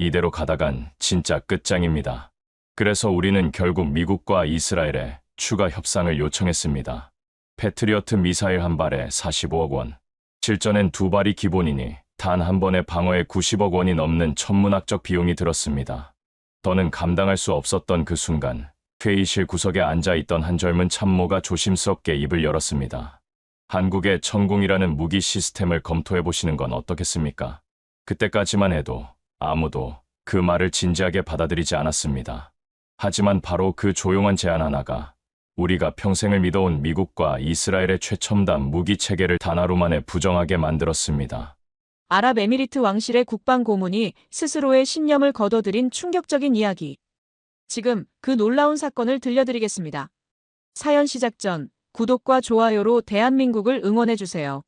이대로 가다간 진짜 끝장입니다. 그래서 우리는 결국 미국과 이스라엘에 추가 협상을 요청했습니다. 패트리어트 미사일 한 발에 45억 원. 실전엔 두 발이 기본이니 단 한 번의 방어에 90억 원이 넘는 천문학적 비용이 들었습니다. 더는 감당할 수 없었던 그 순간 회의실 구석에 앉아있던 한 젊은 참모가 조심스럽게 입을 열었습니다. 한국의 천궁이라는 무기 시스템을 검토해보시는 건 어떻겠습니까? 그때까지만 해도 아무도 그 말을 진지하게 받아들이지 않았습니다. 하지만 바로 그 조용한 제안 하나가 우리가 평생을 믿어온 미국과 이스라엘의 최첨단 무기 체계를 단 하루 만에 부정하게 만들었습니다. 아랍에미리트 왕실의 국방고문이 스스로의 신념을 거둬들인 충격적인 이야기. 지금 그 놀라운 사건을 들려드리겠습니다. 사연 시작 전 구독과 좋아요로 대한민국을 응원해주세요.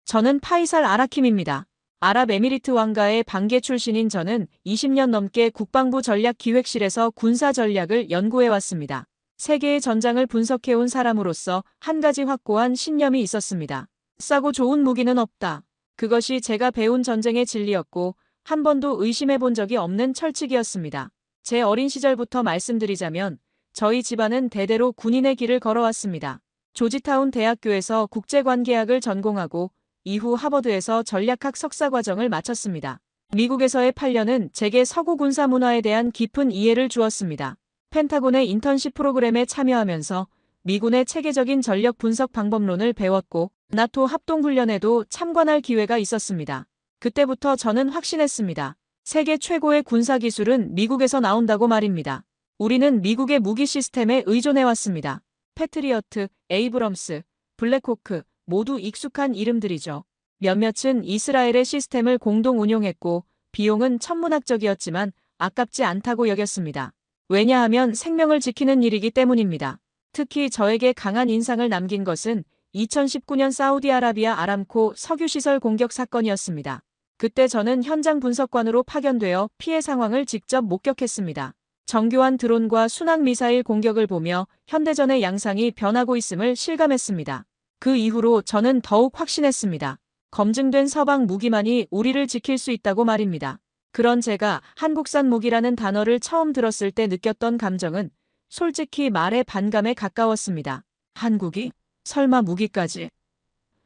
저는 파이살 아라킴입니다. 아랍에미리트 왕가의 반개 출신인 저는 20년 넘게 국방부 전략기획실에서 군사 전략을 연구해왔습니다. 세계의 전장을 분석해온 사람으로서 한 가지 확고한 신념이 있었습니다. 싸고 좋은 무기는 없다. 그것이 제가 배운 전쟁의 진리였고 한 번도 의심해본 적이 없는 철칙이었습니다. 제 어린 시절부터 말씀드리자면 저희 집안은 대대로 군인의 길을 걸어왔습니다. 조지타운 대학교에서 국제관계학을 전공하고 이후 하버드에서 전략학 석사과정을 마쳤습니다. 미국에서의 8년은 제게 서구 군사 문화에 대한 깊은 이해를 주었습니다. 펜타곤의 인턴십 프로그램에 참여하면서 미군의 체계적인 전력 분석 방법론을 배웠고 나토 합동훈련에도 참관할 기회가 있었습니다. 그때부터 저는 확신했습니다. 세계 최고의 군사기술은 미국에서 나온다고 말입니다. 우리는 미국의 무기 시스템에 의존해왔습니다. 패트리어트, 에이브럼스, 블랙호크 모두 익숙한 이름들이죠. 몇몇은 이스라엘의 시스템을 공동 운용했고 비용은 천문학적이었지만 아깝지 않다고 여겼습니다. 왜냐하면 생명을 지키는 일이기 때문입니다. 특히 저에게 강한 인상을 남긴 것은 2019년 사우디아라비아 아람코 석유시설 공격 사건이었습니다. 그때 저는 현장 분석관으로 파견되어 피해 상황을 직접 목격했습니다. 정교한 드론과 순항미사일 공격을 보며 현대전의 양상이 변하고 있음을 실감했습니다. 그 이후로 저는 더욱 확신했습니다. 검증된 서방 무기만이 우리를 지킬 수 있다고 말입니다. 그런 제가 한국산 무기라는 단어를 처음 들었을 때 느꼈던 감정은 솔직히 말해 반감에 가까웠습니다. 한국이? 설마 무기까지?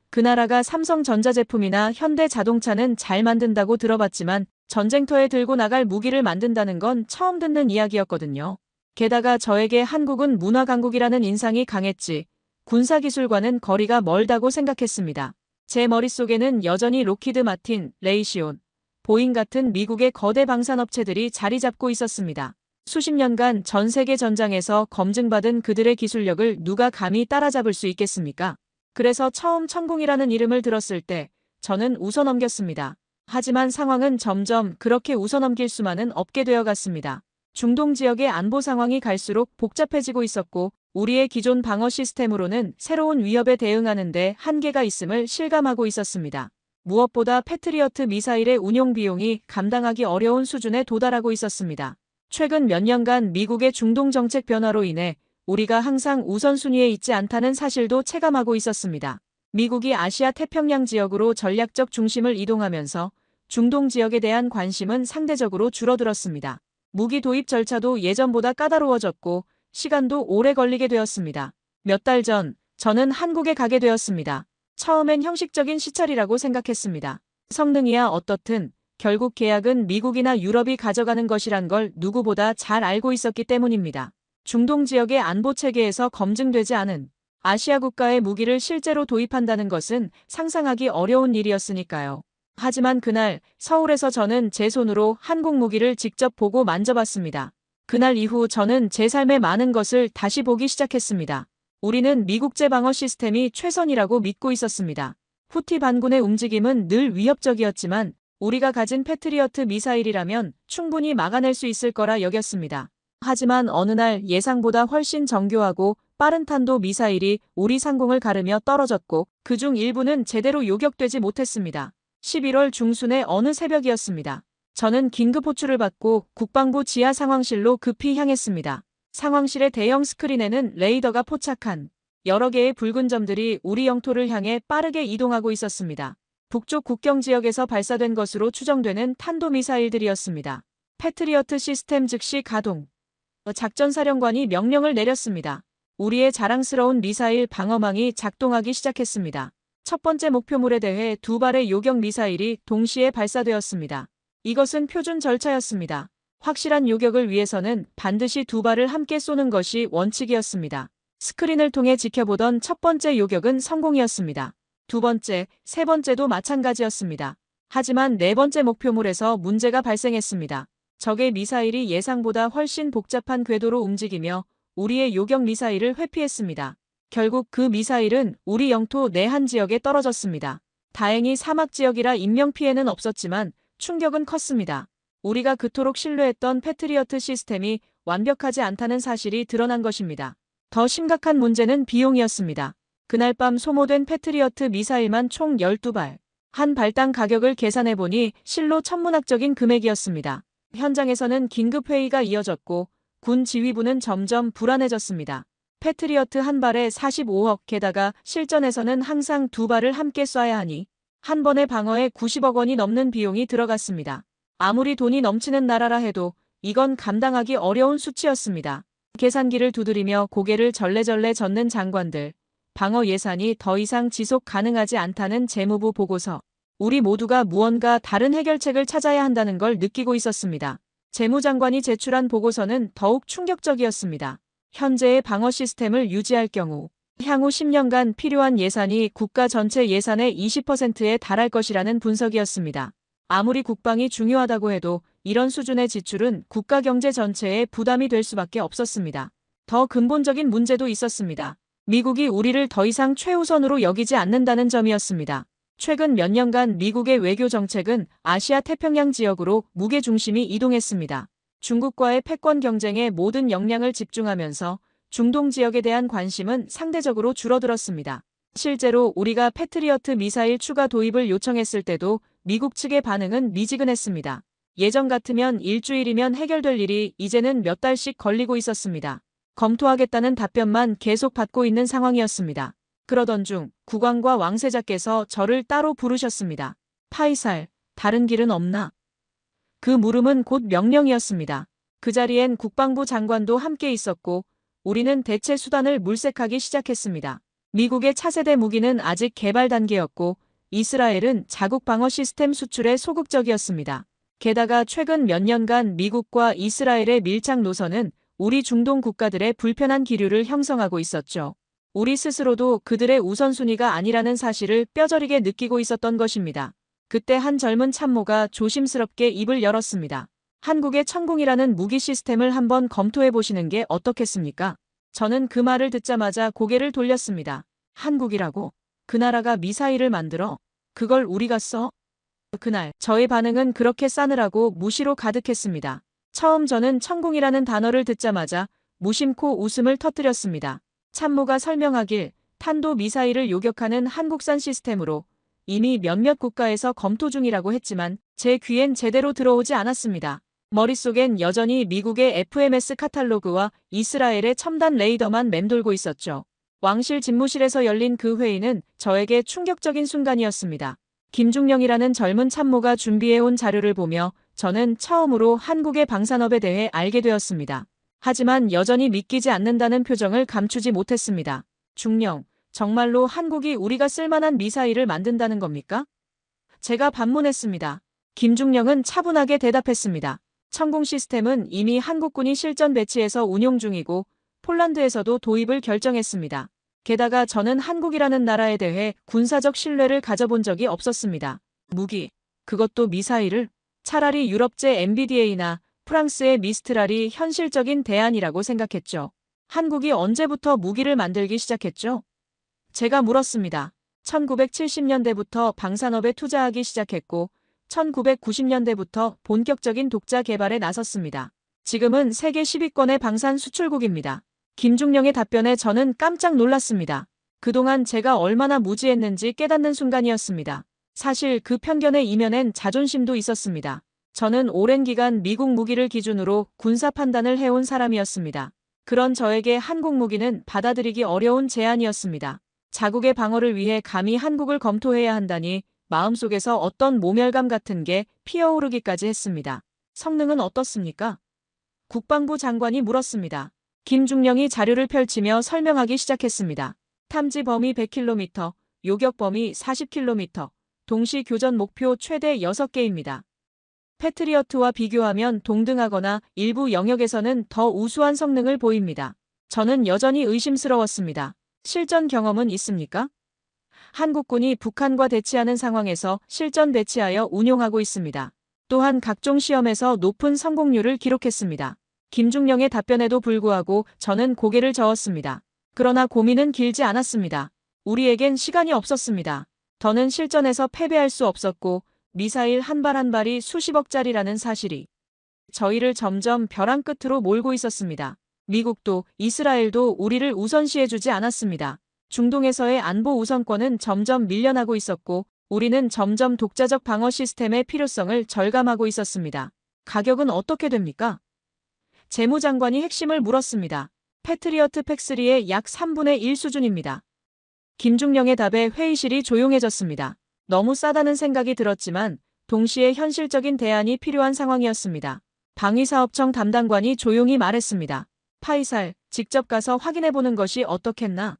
그 나라가 삼성전자 제품이나 현대자동차는 잘 만든다고 들어봤지만 전쟁터에 들고 나갈 무기를 만든다는 건 처음 듣는 이야기였거든요. 게다가 저에게 한국은 문화강국이라는 인상이 강했지 군사기술과는 거리가 멀다고 생각했습니다. 제 머릿속에는 여전히 로키드 마틴, 레이시온, 보잉 같은 미국의 거대 방산업체들이 자리 잡고 있었습니다. 수십 년간 전 세계 전장에서 검증받은 그들의 기술력을 누가 감히 따라잡을 수 있겠습니까? 그래서 처음 천궁이라는 이름을 들었을 때 저는 웃어넘겼습니다. 하지만 상황은 점점 그렇게 웃어넘길 수만은 없게 되어갔습니다. 중동 지역의 안보 상황이 갈수록 복잡해지고 있었고 우리의 기존 방어 시스템으로는 새로운 위협에 대응하는 데 한계가 있음을 실감하고 있었습니다. 무엇보다 패트리어트 미사일의 운용 비용이 감당하기 어려운 수준에 도달하고 있었습니다. 최근 몇 년간 미국의 중동 정책 변화로 인해 우리가 항상 우선순위에 있지 않다는 사실도 체감하고 있었습니다. 미국이 아시아 태평양 지역으로 전략적 중심을 이동하면서 중동 지역에 대한 관심은 상대적으로 줄어들었습니다. 무기 도입 절차도 예전보다 까다로워졌고 시간도 오래 걸리게 되었습니다. 몇 달 전 저는 한국에 가게 되었습니다. 처음엔 형식적인 시찰이라고 생각했습니다. 성능이야 어떻든 결국 계약은 미국이나 유럽이 가져가는 것이란 걸 누구보다 잘 알고 있었기 때문입니다. 중동 지역의 안보 체계에서 검증되지 않은 아시아 국가의 무기를 실제로 도입한다는 것은 상상하기 어려운 일이었으니까요. 하지만 그날 서울에서 저는 제 손으로 한국 무기를 직접 보고 만져봤습니다. 그날 이후 저는 제 삶의 많은 것을 다시 보기 시작했습니다. 우리는 미국제 방어 시스템이 최선이라고 믿고 있었습니다. 후티 반군의 움직임은 늘 위협적이었지만 우리가 가진 패트리어트 미사일이라면 충분히 막아낼 수 있을 거라 여겼습니다. 하지만 어느 날 예상보다 훨씬 정교하고 빠른 탄도 미사일이 우리 상공을 가르며 떨어졌고 그중 일부는 제대로 요격되지 못했습니다. 11월 중순의 어느 새벽이었습니다. 저는 긴급 호출을 받고 국방부 지하 상황실로 급히 향했습니다. 상황실의 대형 스크린에는 레이더가 포착한 여러 개의 붉은 점들이 우리 영토를 향해 빠르게 이동하고 있었습니다. 북쪽 국경 지역에서 발사된 것으로 추정되는 탄도미사일들이었습니다. 패트리어트 시스템 즉시 가동. 작전사령관이 명령을 내렸습니다. 우리의 자랑스러운 미사일 방어망이 작동하기 시작했습니다. 첫 번째 목표물에 대해 2발의 요격 미사일이 동시에 발사되었습니다. 이것은 표준 절차였습니다. 확실한 요격을 위해서는 반드시 2발을 함께 쏘는 것이 원칙이었습니다. 스크린을 통해 지켜보던 첫 번째 요격은 성공이었습니다. 두 번째, 세 번째도 마찬가지였습니다. 하지만 네 번째 목표물에서 문제가 발생했습니다. 적의 미사일이 예상보다 훨씬 복잡한 궤도로 움직이며 우리의 요격 미사일을 회피했습니다. 결국 그 미사일은 우리 영토 내 한 지역에 떨어졌습니다. 다행히 사막 지역이라 인명피해는 없었지만 충격은 컸습니다. 우리가 그토록 신뢰했던 패트리어트 시스템이 완벽하지 않다는 사실이 드러난 것입니다. 더 심각한 문제는 비용이었습니다. 그날 밤 소모된 패트리어트 미사일만 총 12발. 한 발당 가격을 계산해보니 실로 천문학적인 금액이었습니다. 현장에서는 긴급회의가 이어졌고 군 지휘부는 점점 불안해졌습니다. 패트리어트 한 발에 45억, 게다가 실전에서는 항상 2발을 함께 쏴야 하니 한 번의 방어에 90억 원이 넘는 비용이 들어갔습니다. 아무리 돈이 넘치는 나라라 해도 이건 감당하기 어려운 수치였습니다. 계산기를 두드리며 고개를 절레절레 젓는 장관들. 방어 예산이 더 이상 지속 가능하지 않다는 재무부 보고서. 우리 모두가 무언가 다른 해결책을 찾아야 한다는 걸 느끼고 있었습니다. 재무장관이 제출한 보고서는 더욱 충격적이었습니다. 현재의 방어 시스템을 유지할 경우 향후 10년간 필요한 예산이 국가 전체 예산의 20%에 달할 것이라는 분석이었습니다. 아무리 국방이 중요하다고 해도 이런 수준의 지출은 국가 경제 전체에 부담이 될 수밖에 없었습니다. 더 근본적인 문제도 있었습니다. 미국이 우리를 더 이상 최우선으로 여기지 않는다는 점이었습니다. 최근 몇 년간 미국의 외교 정책은 아시아 태평양 지역으로 무게중심이 이동했습니다. 중국과의 패권 경쟁에 모든 역량을 집중하면서 중동 지역에 대한 관심은 상대적으로 줄어들었습니다. 실제로 우리가 패트리어트 미사일 추가 도입을 요청했을 때도 미국 측의 반응은 미지근했습니다. 예전 같으면 일주일이면 해결될 일이 이제는 몇 달씩 걸리고 있었습니다. 검토하겠다는 답변만 계속 받고 있는 상황이었습니다. 그러던 중 국왕과 왕세자께서 저를 따로 부르셨습니다. 파이살, 다른 길은 없나? 그 물음은 곧 명령이었습니다. 그 자리엔 국방부 장관도 함께 있었고 우리는 대체 수단을 물색하기 시작했습니다. 미국의 차세대 무기는 아직 개발 단계였고 이스라엘은 자국 방어 시스템 수출에 소극적이었습니다. 게다가 최근 몇 년간 미국과 이스라엘의 밀착 노선은 우리 중동 국가들의 불편한 기류를 형성하고 있었죠. 우리 스스로도 그들의 우선순위가 아니라는 사실을 뼈저리게 느끼고 있었던 것입니다. 그때 한 젊은 참모가 조심스럽게 입을 열었습니다. 한국의 천궁이라는 무기 시스템을 한번 검토해 보시는 게 어떻겠습니까? 저는 그 말을 듣자마자 고개를 돌렸습니다. 한국이라고? 그 나라가 미사일을 만들어? 그걸 우리가 써? 그날 저의 반응은 그렇게 싸늘하고 무시로 가득했습니다. 처음 저는 천궁이라는 단어를 듣자마자 무심코 웃음을 터뜨렸습니다. 참모가 설명하길 탄도 미사일을 요격하는 한국산 시스템으로 이미 몇몇 국가에서 검토 중이라고 했지만 제 귀엔 제대로 들어오지 않았습니다. 머릿속엔 여전히 미국의 FMS 카탈로그와 이스라엘의 첨단 레이더만 맴돌고 있었죠. 왕실 집무실에서 열린 그 회의는 저에게 충격적인 순간이었습니다. 김중령이라는 젊은 참모가 준비해온 자료를 보며 저는 처음으로 한국의 방산업에 대해 알게 되었습니다. 하지만 여전히 믿기지 않는다는 표정을 감추지 못했습니다. 중령, 정말로 한국이 우리가 쓸만한 미사일을 만든다는 겁니까? 제가 반문했습니다. 김중령은 차분하게 대답했습니다. 천궁 시스템은 이미 한국군이 실전 배치해서 운용 중이고 폴란드에서도 도입을 결정했습니다. 게다가 저는 한국이라는 나라에 대해 군사적 신뢰를 가져본 적이 없었습니다. 무기, 그것도 미사일을? 차라리 유럽제 MBDA나 프랑스의 미스트랄이 현실적인 대안이라고 생각했죠. 한국이 언제부터 무기를 만들기 시작했죠? 제가 물었습니다. 1970년대부터 방산업에 투자하기 시작했고 1990년대부터 본격적인 독자 개발에 나섰습니다. 지금은 세계 10위권의 방산 수출국입니다. 김중령의 답변에 저는 깜짝 놀랐습니다. 그동안 제가 얼마나 무지했는지 깨닫는 순간이었습니다. 사실 그 편견의 이면엔 자존심도 있었습니다. 저는 오랜 기간 미국 무기를 기준으로 군사 판단을 해온 사람이었습니다. 그런 저에게 한국 무기는 받아들이기 어려운 제안이었습니다. 자국의 방어를 위해 감히 한국을 검토해야 한다니 마음속에서 어떤 모멸감 같은 게 피어오르기까지 했습니다. 성능은 어떻습니까? 국방부 장관이 물었습니다. 김중령이 자료를 펼치며 설명하기 시작했습니다. 탐지 범위 100km, 요격 범위 40km, 동시 교전 목표 최대 6개입니다. 패트리어트와 비교하면 동등하거나 일부 영역에서는 더 우수한 성능을 보입니다. 저는 여전히 의심스러웠습니다. 실전 경험은 있습니까? 한국군이 북한과 대치하는 상황에서 실전 배치하여 운용하고 있습니다. 또한 각종 시험에서 높은 성공률을 기록했습니다. 김중령의 답변에도 불구하고 저는 고개를 저었습니다. 그러나 고민은 길지 않았습니다. 우리에겐 시간이 없었습니다. 더는 실전에서 패배할 수 없었고 미사일 한 발 한 발이 수십억짜리라는 사실이 저희를 점점 벼랑 끝으로 몰고 있었습니다. 미국도 이스라엘도 우리를 우선시해주지 않았습니다. 중동에서의 안보 우선권은 점점 밀려나고 있었고 우리는 점점 독자적 방어 시스템의 필요성을 절감하고 있었습니다. 가격은 어떻게 됩니까? 재무장관이 핵심을 물었습니다. 패트리어트 팩3의 약 3분의 1 수준입니다. 김중령의 답에 회의실이 조용해졌습니다. 너무 싸다는 생각이 들었지만 동시에 현실적인 대안이 필요한 상황이었습니다. 방위사업청 담당관이 조용히 말했습니다. 파이살, 직접 가서 확인해보는 것이 어떻겠나?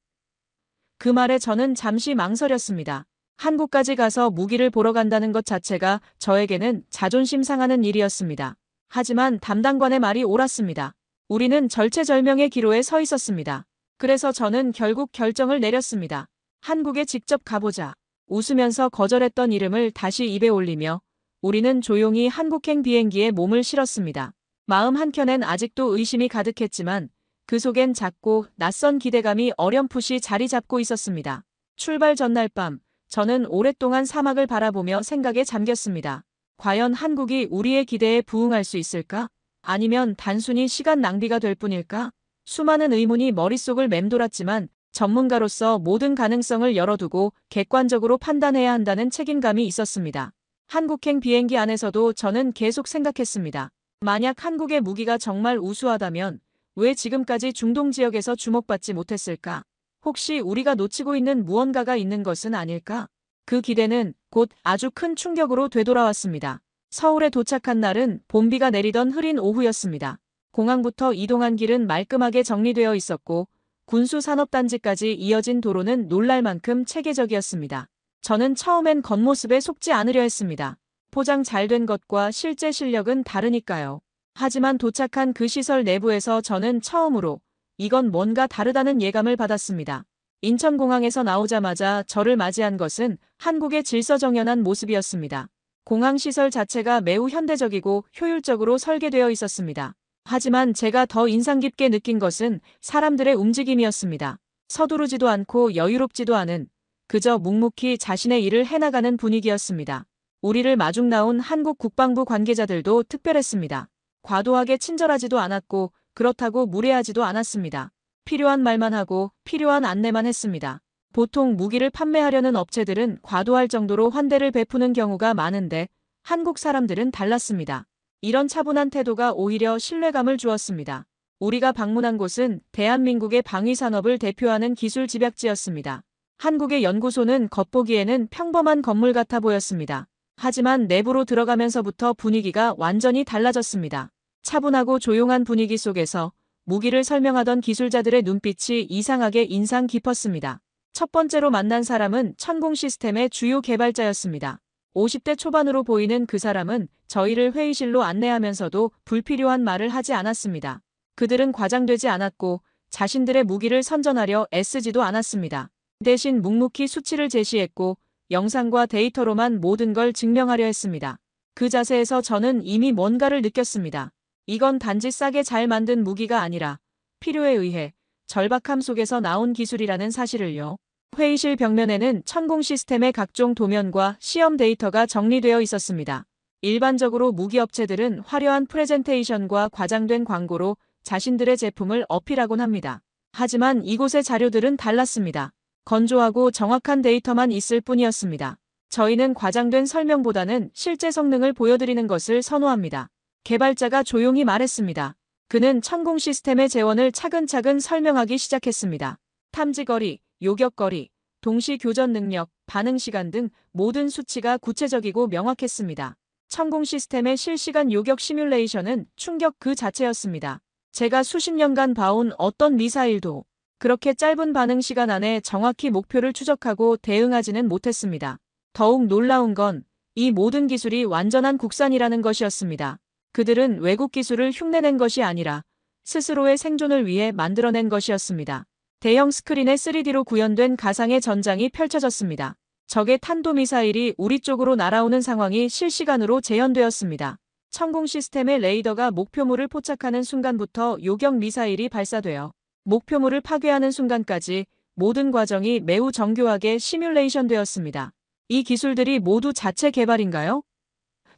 그 말에 저는 잠시 망설였습니다. 한국까지 가서 무기를 보러 간다는 것 자체가 저에게는 자존심 상하는 일이었습니다. 하지만 담당관의 말이 옳았습니다. 우리는 절체절명의 기로에 서 있었습니다. 그래서 저는 결국 결정을 내렸습니다. 한국에 직접 가보자. 웃으면서 거절했던 이름을 다시 입에 올리며 우리는 조용히 한국행 비행기에 몸을 실었습니다. 마음 한켠엔 아직도 의심이 가득했지만 그 속엔 작고 낯선 기대감이 어렴풋이 자리 잡고 있었습니다. 출발 전날 밤 저는 오랫동안 사막을 바라보며 생각에 잠겼습니다. 과연 한국이 우리의 기대에 부응할 수 있을까? 아니면 단순히 시간 낭비가 될 뿐일까? 수많은 의문이 머릿속을 맴돌았지만 전문가로서 모든 가능성을 열어두고 객관적으로 판단해야 한다는 책임감이 있었습니다. 한국행 비행기 안에서도 저는 계속 생각했습니다. 만약 한국의 무기가 정말 우수하다면 왜 지금까지 중동 지역에서 주목받지 못했을까? 혹시 우리가 놓치고 있는 무언가가 있는 것은 아닐까? 그 기대는 곧 아주 큰 충격으로 되돌아왔습니다. 서울에 도착한 날은 봄비가 내리던 흐린 오후였습니다. 공항부터 이동한 길은 말끔하게 정리되어 있었고 군수산업단지까지 이어진 도로는 놀랄 만큼 체계적이었습니다. 저는 처음엔 겉모습에 속지 않으려 했습니다. 포장 잘 된 것과 실제 실력은 다르니까요. 하지만 도착한 그 시설 내부에서 저는 처음으로 이건 뭔가 다르다는 예감을 받았습니다. 인천공항에서 나오자마자 저를 맞이한 것은 한국의 질서정연한 모습이었습니다. 공항 시설 자체가 매우 현대적이고 효율적으로 설계되어 있었습니다. 하지만 제가 더 인상 깊게 느낀 것은 사람들의 움직임이었습니다. 서두르지도 않고 여유롭지도 않은 그저 묵묵히 자신의 일을 해나가는 분위기였습니다. 우리를 마중 나온 한국 국방부 관계자들도 특별했습니다. 과도하게 친절하지도 않았고 그렇다고 무례하지도 않았습니다. 필요한 말만 하고 필요한 안내만 했습니다. 보통 무기를 판매하려는 업체들은 과도할 정도로 환대를 베푸는 경우가 많은데 한국 사람들은 달랐습니다. 이런 차분한 태도가 오히려 신뢰감을 주었습니다. 우리가 방문한 곳은 대한민국의 방위산업을 대표하는 기술 집약지였습니다. 한국의 연구소는 겉보기에는 평범한 건물 같아 보였습니다. 하지만 내부로 들어가면서부터 분위기가 완전히 달라졌습니다. 차분하고 조용한 분위기 속에서 무기를 설명하던 기술자들의 눈빛이 이상하게 인상 깊었습니다. 첫 번째로 만난 사람은 천공 시스템의 주요 개발자였습니다. 50대 초반으로 보이는 그 사람은 저희를 회의실로 안내하면서도 불필요한 말을 하지 않았습니다. 그들은 과장되지 않았고 자신들의 무기를 선전하려 애쓰지도 않았습니다. 대신 묵묵히 수치를 제시했고 영상과 데이터로만 모든 걸 증명하려 했습니다. 그 자세에서 저는 이미 뭔가를 느꼈습니다. 이건 단지 싸게 잘 만든 무기가 아니라 필요에 의해 절박함 속에서 나온 기술이라는 사실을요. 회의실 벽면에는 천공 시스템의 각종 도면과 시험 데이터가 정리되어 있었습니다. 일반적으로 무기업체들은 화려한 프레젠테이션과 과장된 광고로 자신들의 제품을 어필하곤 합니다. 하지만 이곳의 자료들은 달랐습니다. 건조하고 정확한 데이터만 있을 뿐이었습니다. 저희는 과장된 설명보다는 실제 성능을 보여드리는 것을 선호합니다. 개발자가 조용히 말했습니다. 그는 천공 시스템의 재원을 차근차근 설명하기 시작했습니다. 탐지거리, 요격거리, 동시 교전 능력, 반응 시간 등 모든 수치가 구체적이고 명확했습니다. 천공 시스템의 실시간 요격 시뮬레이션은 충격 그 자체였습니다. 제가 수십 년간 봐온 어떤 미사일도 그렇게 짧은 반응 시간 안에 정확히 목표를 추적하고 대응하지는 못했습니다. 더욱 놀라운 건 이 모든 기술이 완전한 국산이라는 것이었습니다. 그들은 외국 기술을 흉내낸 것이 아니라 스스로의 생존을 위해 만들어낸 것이었습니다. 대형 스크린에 3D로 구현된 가상의 전장이 펼쳐졌습니다. 적의 탄도미사일이 우리 쪽으로 날아오는 상황이 실시간으로 재현되었습니다. 천공 시스템의 레이더가 목표물을 포착하는 순간부터 요격 미사일이 발사되어 목표물을 파괴하는 순간까지 모든 과정이 매우 정교하게 시뮬레이션 되었습니다. 이 기술들이 모두 자체 개발인가요?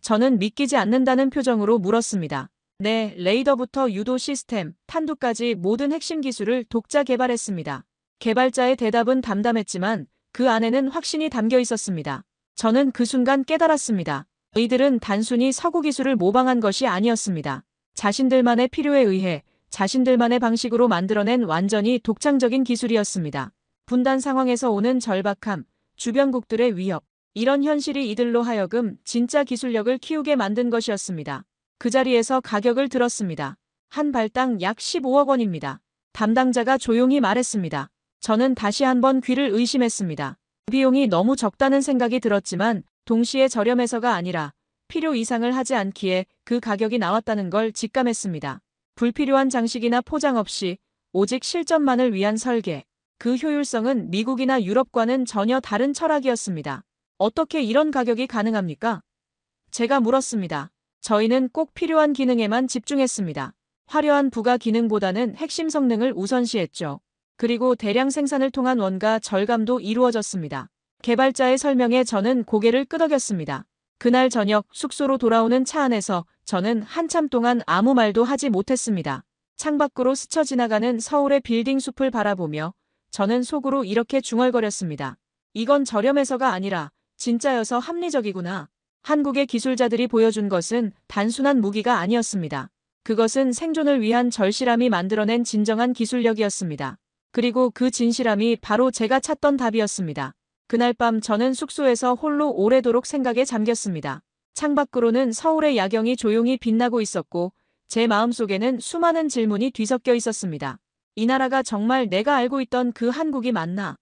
저는 믿기지 않는다는 표정으로 물었습니다. 네, 레이더부터 유도 시스템, 탄두까지 모든 핵심 기술을 독자 개발했습니다. 개발자의 대답은 담담했지만 그 안에는 확신이 담겨 있었습니다. 저는 그 순간 깨달았습니다. 이들은 단순히 서구 기술을 모방한 것이 아니었습니다. 자신들만의 필요에 의해 자신들만의 방식으로 만들어낸 완전히 독창적인 기술이었습니다. 분단 상황에서 오는 절박함, 주변국들의 위협, 이런 현실이 이들로 하여금 진짜 기술력을 키우게 만든 것이었습니다. 그 자리에서 가격을 들었습니다. 한 발당 약 15억 원입니다. 담당자가 조용히 말했습니다. 저는 다시 한번 귀를 의심했습니다. 비용이 너무 적다는 생각이 들었지만 동시에 저렴해서가 아니라 필요 이상을 하지 않기에 그 가격이 나왔다는 걸 직감했습니다. 불필요한 장식이나 포장 없이 오직 실전만을 위한 설계. 그 효율성은 미국이나 유럽과는 전혀 다른 철학이었습니다. 어떻게 이런 가격이 가능합니까? 제가 물었습니다. 저희는 꼭 필요한 기능에만 집중했습니다. 화려한 부가 기능보다는 핵심 성능을 우선시했죠. 그리고 대량 생산을 통한 원가 절감도 이루어졌습니다. 개발자의 설명에 저는 고개를 끄덕였습니다. 그날 저녁 숙소로 돌아오는 차 안에서 저는 한참 동안 아무 말도 하지 못했습니다. 창밖으로 스쳐 지나가는 서울의 빌딩 숲을 바라보며 저는 속으로 이렇게 중얼거렸습니다. 이건 저렴해서가 아니라 진짜여서 합리적이구나. 한국의 기술자들이 보여준 것은 단순한 무기가 아니었습니다. 그것은 생존을 위한 절실함이 만들어낸 진정한 기술력이었습니다. 그리고 그 진실함이 바로 제가 찾던 답이었습니다. 그날 밤 저는 숙소에서 홀로 오래도록 생각에 잠겼습니다. 창밖으로는 서울의 야경이 조용히 빛나고 있었고 제 마음속에는 수많은 질문이 뒤섞여 있었습니다. 이 나라가 정말 내가 알고 있던 그 한국이 맞나?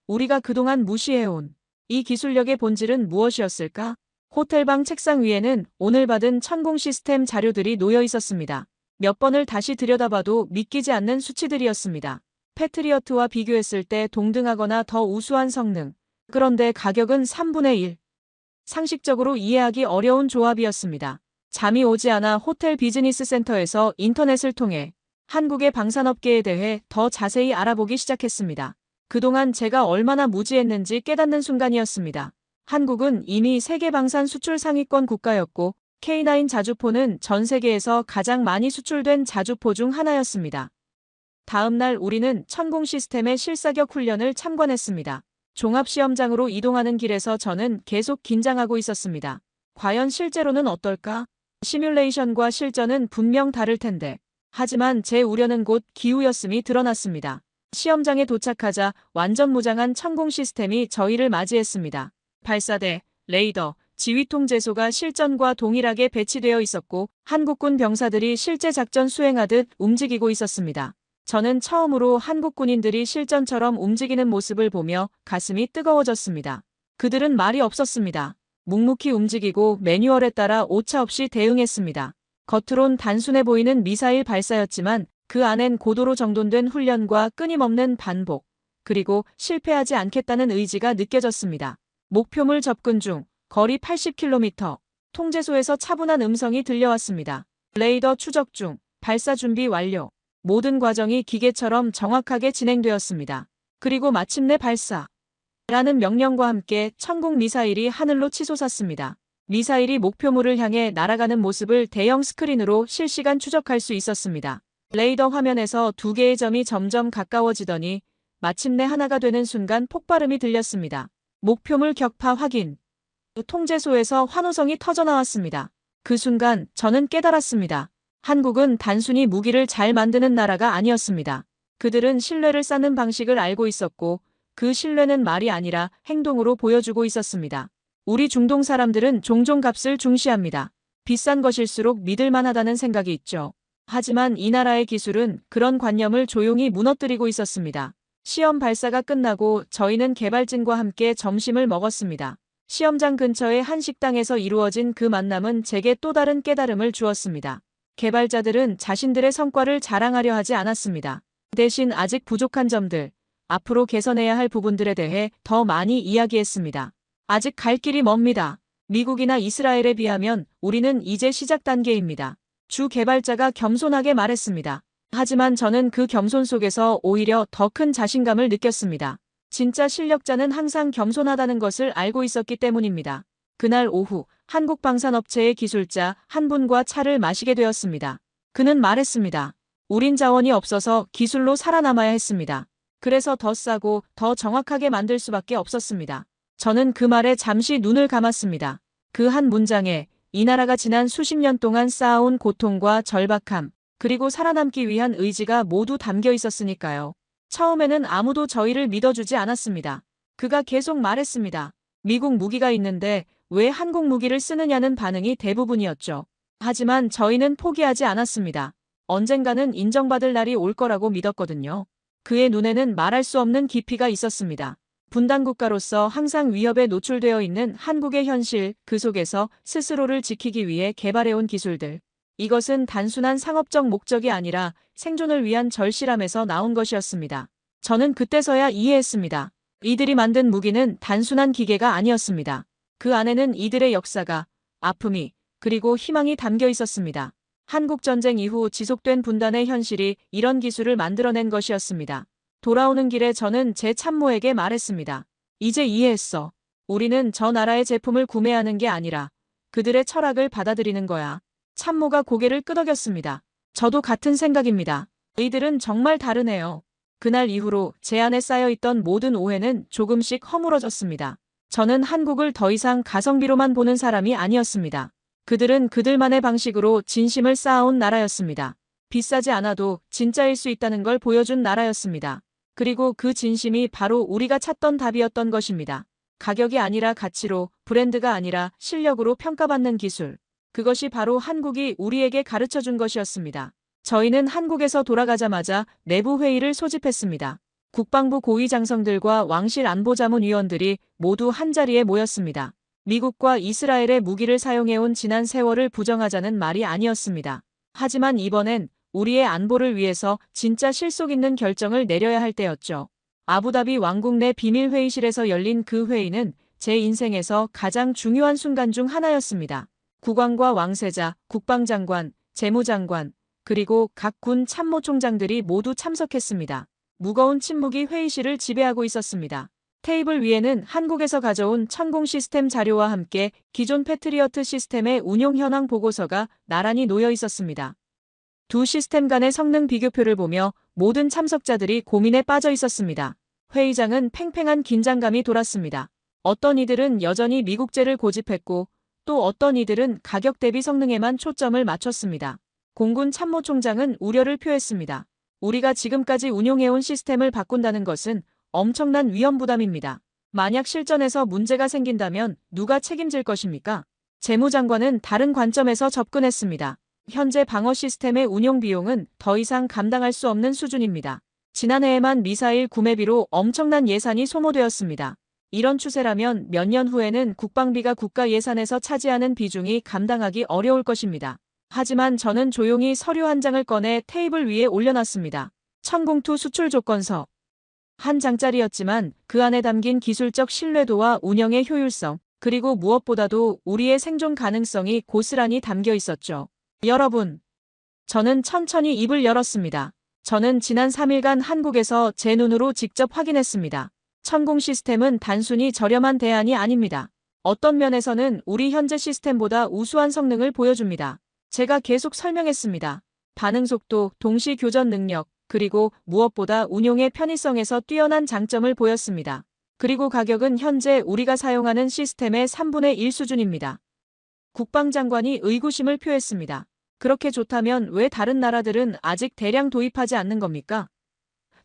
우리가 그동안 무시해온 이 기술력의 본질은 무엇이었을까? 호텔방 책상 위에는 오늘 받은 천공 시스템 자료들이 놓여 있었습니다. 몇 번을 다시 들여다봐도 믿기지 않는 수치들이었습니다. 패트리어트와 비교했을 때 동등하거나 더 우수한 성능. 그런데 가격은 3분의 1. 상식적으로 이해하기 어려운 조합이었습니다. 잠이 오지 않아 호텔 비즈니스 센터에서 인터넷을 통해 한국의 방산업계에 대해 더 자세히 알아보기 시작했습니다. 그동안 제가 얼마나 무지했는지 깨닫는 순간이었습니다. 한국은 이미 세계 방산 수출 상위권 국가였고 K9 자주포는 전 세계에서 가장 많이 수출된 자주포 중 하나였습니다. 다음 날 우리는 천공 시스템의 실사격 훈련을 참관했습니다. 종합시험장으로 이동하는 길에서 저는 계속 긴장하고 있었습니다. 과연 실제로는 어떨까? 시뮬레이션과 실전은 분명 다를 텐데. 하지만 제 우려는 곧 기우였음이 드러났습니다. 시험장에 도착하자 완전 무장한 천공 시스템이 저희를 맞이했습니다. 발사대, 레이더, 지휘통제소가 실전과 동일하게 배치되어 있었고 한국군 병사들이 실제 작전 수행하듯 움직이고 있었습니다. 저는 처음으로 한국 군인들이 실전처럼 움직이는 모습을 보며 가슴이 뜨거워졌습니다. 그들은 말이 없었습니다. 묵묵히 움직이고 매뉴얼에 따라 오차없이 대응했습니다. 겉으론 단순해 보이는 미사일 발사였지만 그 안엔 고도로 정돈된 훈련과 끊임없는 반복, 그리고 실패하지 않겠다는 의지가 느껴졌습니다. 목표물 접근 중, 거리 80km, 통제소에서 차분한 음성이 들려왔습니다. 레이더 추적 중, 발사 준비 완료. 모든 과정이 기계처럼 정확하게 진행되었습니다. 그리고 마침내 발사. 라는 명령과 함께 천공 미사일이 하늘로 치솟았습니다. 미사일이 목표물을 향해 날아가는 모습을 대형 스크린으로 실시간 추적할 수 있었습니다. 레이더 화면에서 두 개의 점이 점점 가까워지더니 마침내 하나가 되는 순간 폭발음이 들렸습니다. 목표물 격파 확인. 통제소에서 환호성이 터져나왔습니다. 그 순간 저는 깨달았습니다. 한국은 단순히 무기를 잘 만드는 나라가 아니었습니다. 그들은 신뢰를 쌓는 방식을 알고 있었고 그 신뢰는 말이 아니라 행동으로 보여주고 있었습니다. 우리 중동 사람들은 종종 값을 중시합니다. 비싼 것일수록 믿을만하다는 생각이 있죠. 하지만 이 나라의 기술은 그런 관념을 조용히 무너뜨리고 있었습니다. 시험 발사가 끝나고 저희는 개발진과 함께 점심을 먹었습니다. 시험장 근처의 한 식당에서 이루어진 그 만남은 제게 또 다른 깨달음을 주었습니다. 개발자들은 자신들의 성과를 자랑하려 하지 않았습니다. 대신 아직 부족한 점들, 앞으로 개선해야 할 부분들에 대해 더 많이 이야기했습니다. 아직 갈 길이 멉니다. 미국이나 이스라엘에 비하면 우리는 이제 시작 단계입니다. 주 개발자가 겸손하게 말했습니다. 하지만 저는 그 겸손 속에서 오히려 더 큰 자신감을 느꼈습니다. 진짜 실력자는 항상 겸손하다는 것을 알고 있었기 때문입니다. 그날 오후 한국 방산업체의 기술자 한 분과 차를 마시게 되었습니다. 그는 말했습니다. 우린 자원이 없어서 기술로 살아남아야 했습니다. 그래서 더 싸고 더 정확하게 만들 수밖에 없었습니다. 저는 그 말에 잠시 눈을 감았습니다. 그 한 문장에 이 나라가 지난 수십 년 동안 쌓아온 고통과 절박함, 그리고 살아남기 위한 의지가 모두 담겨 있었으니까요. 처음에는 아무도 저희를 믿어주지 않았습니다. 그가 계속 말했습니다. 미국 무기가 있는데 왜 한국 무기를 쓰느냐는 반응이 대부분이었죠. 하지만 저희는 포기하지 않았습니다. 언젠가는 인정받을 날이 올 거라고 믿었거든요. 그의 눈에는 말할 수 없는 깊이가 있었습니다. 분단국가로서 항상 위협에 노출되어 있는 한국의 현실, 그 속에서 스스로를 지키기 위해 개발해온 기술들. 이것은 단순한 상업적 목적이 아니라 생존을 위한 절실함에서 나온 것이었습니다. 저는 그때서야 이해했습니다. 이들이 만든 무기는 단순한 기계가 아니었습니다. 그 안에는 이들의 역사가, 아픔이, 그리고 희망이 담겨 있었습니다. 한국전쟁 이후 지속된 분단의 현실이 이런 기술을 만들어낸 것이었습니다. 돌아오는 길에 저는 제 참모에게 말했습니다. 이제 이해했어. 우리는 저 나라의 제품을 구매하는 게 아니라 그들의 철학을 받아들이는 거야. 참모가 고개를 끄덕였습니다. 저도 같은 생각입니다. 이들은 정말 다르네요. 그날 이후로 제 안에 쌓여있던 모든 오해는 조금씩 허물어졌습니다. 저는 한국을 더 이상 가성비로만 보는 사람이 아니었습니다. 그들은 그들만의 방식으로 진심을 쌓아온 나라였습니다. 비싸지 않아도 진짜일 수 있다는 걸 보여준 나라였습니다. 그리고 그 진심이 바로 우리가 찾던 답이었던 것입니다. 가격이 아니라 가치로, 브랜드가 아니라 실력으로 평가받는 기술. 그것이 바로 한국이 우리에게 가르쳐준 것이었습니다. 저희는 한국에서 돌아가자마자 내부 회의를 소집했습니다. 국방부 고위 장성들과 왕실 안보자문위원들이 모두 한자리에 모였습니다. 미국과 이스라엘의 무기를 사용해온 지난 세월을 부정하자는 말이 아니었습니다. 하지만 이번엔 우리의 안보를 위해서 진짜 실속 있는 결정을 내려야 할 때였죠. 아부다비 왕국 내 비밀회의실에서 열린 그 회의는 제 인생에서 가장 중요한 순간 중 하나였습니다. 국왕과 왕세자, 국방장관, 재무장관, 그리고 각 군 참모총장들이 모두 참석했습니다. 무거운 침묵이 회의실을 지배하고 있었습니다. 테이블 위에는 한국에서 가져온 천공 시스템 자료와 함께 기존 패트리어트 시스템의 운용 현황 보고서가 나란히 놓여 있었습니다. 두 시스템 간의 성능 비교표를 보며 모든 참석자들이 고민에 빠져 있었습니다. 회의장은 팽팽한 긴장감이 돌았습니다. 어떤 이들은 여전히 미국제를 고집했고 또 어떤 이들은 가격 대비 성능에만 초점을 맞췄습니다. 공군 참모총장은 우려를 표했습니다. 우리가 지금까지 운용해온 시스템을 바꾼다는 것은 엄청난 위험 부담입니다. 만약 실전에서 문제가 생긴다면 누가 책임질 것입니까? 재무장관은 다른 관점에서 접근했습니다. 현재 방어 시스템의 운용 비용은 더 이상 감당할 수 없는 수준입니다. 지난해에만 미사일 구매비로 엄청난 예산이 소모되었습니다. 이런 추세라면 몇 년 후에는 국방비가 국가 예산에서 차지하는 비중이 감당하기 어려울 것입니다. 하지만 저는 조용히 서류 한 장을 꺼내 테이블 위에 올려놨습니다. 천공투 수출 조건서. 한 장짜리였지만 그 안에 담긴 기술적 신뢰도와 운영의 효율성, 그리고 무엇보다도 우리의 생존 가능성이 고스란히 담겨 있었죠. 여러분, 저는 천천히 입을 열었습니다. 저는 지난 3일간 한국에서 제 눈으로 직접 확인했습니다. 천공 시스템은 단순히 저렴한 대안이 아닙니다. 어떤 면에서는 우리 현재 시스템보다 우수한 성능을 보여줍니다. 제가 계속 설명했습니다. 반응 속도, 동시 교전 능력, 그리고 무엇보다 운용의 편의성에서 뛰어난 장점을 보였습니다. 그리고 가격은 현재 우리가 사용하는 시스템의 3분의 1 수준입니다. 국방장관이 의구심을 표했습니다. 그렇게 좋다면 왜 다른 나라들은 아직 대량 도입하지 않는 겁니까?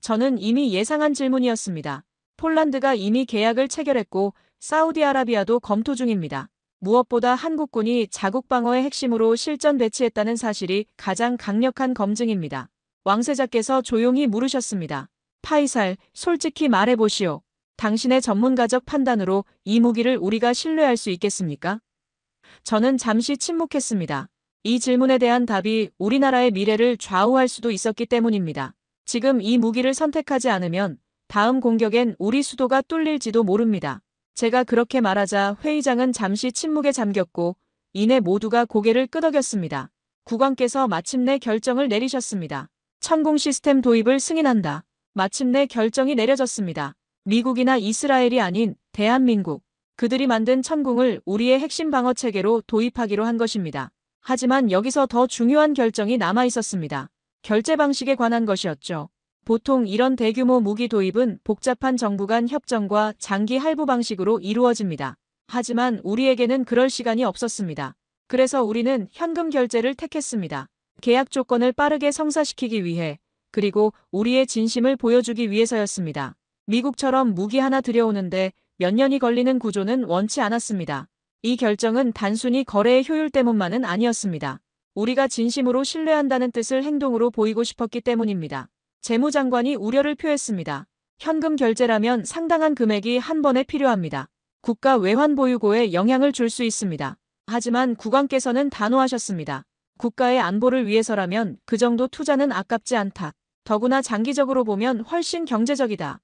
저는 이미 예상한 질문이었습니다. 폴란드가 이미 계약을 체결했고 사우디아라비아도 검토 중입니다. 무엇보다 한국군이 자국 방어의 핵심으로 실전 배치했다는 사실이 가장 강력한 검증입니다. 왕세자께서 조용히 물으셨습니다. 파이살, 솔직히 말해보시오. 당신의 전문가적 판단으로 이 무기를 우리가 신뢰할 수 있겠습니까? 저는 잠시 침묵했습니다. 이 질문에 대한 답이 우리나라의 미래를 좌우할 수도 있었기 때문입니다. 지금 이 무기를 선택하지 않으면 다음 공격엔 우리 수도가 뚫릴지도 모릅니다. 제가 그렇게 말하자 회의장은 잠시 침묵에 잠겼고 이내 모두가 고개를 끄덕였습니다. 국왕께서 마침내 결정을 내리셨습니다. 천공 시스템 도입을 승인한다. 마침내 결정이 내려졌습니다. 미국이나 이스라엘이 아닌 대한민국. 그들이 만든 천궁을 우리의 핵심 방어 체계로 도입하기로 한 것입니다. 하지만 여기서 더 중요한 결정이 남아 있었습니다. 결제 방식에 관한 것이었죠. 보통 이런 대규모 무기 도입은 복잡한 정부 간 협정과 장기 할부 방식으로 이루어집니다. 하지만 우리에게는 그럴 시간이 없었습니다. 그래서 우리는 현금 결제를 택했습니다. 계약 조건을 빠르게 성사시키기 위해, 그리고 우리의 진심을 보여주기 위해서였습니다. 미국처럼 무기 하나 들여오는데 몇 년이 걸리는 구조는 원치 않았습니다. 이 결정은 단순히 거래의 효율 때문만은 아니었습니다. 우리가 진심으로 신뢰한다는 뜻을 행동으로 보이고 싶었기 때문입니다. 재무장관이 우려를 표했습니다. 현금 결제라면 상당한 금액이 한 번에 필요합니다. 국가 외환 보유고에 영향을 줄 수 있습니다. 하지만 국왕께서는 단호하셨습니다. 국가의 안보를 위해서라면 그 정도 투자는 아깝지 않다. 더구나 장기적으로 보면 훨씬 경제적이다.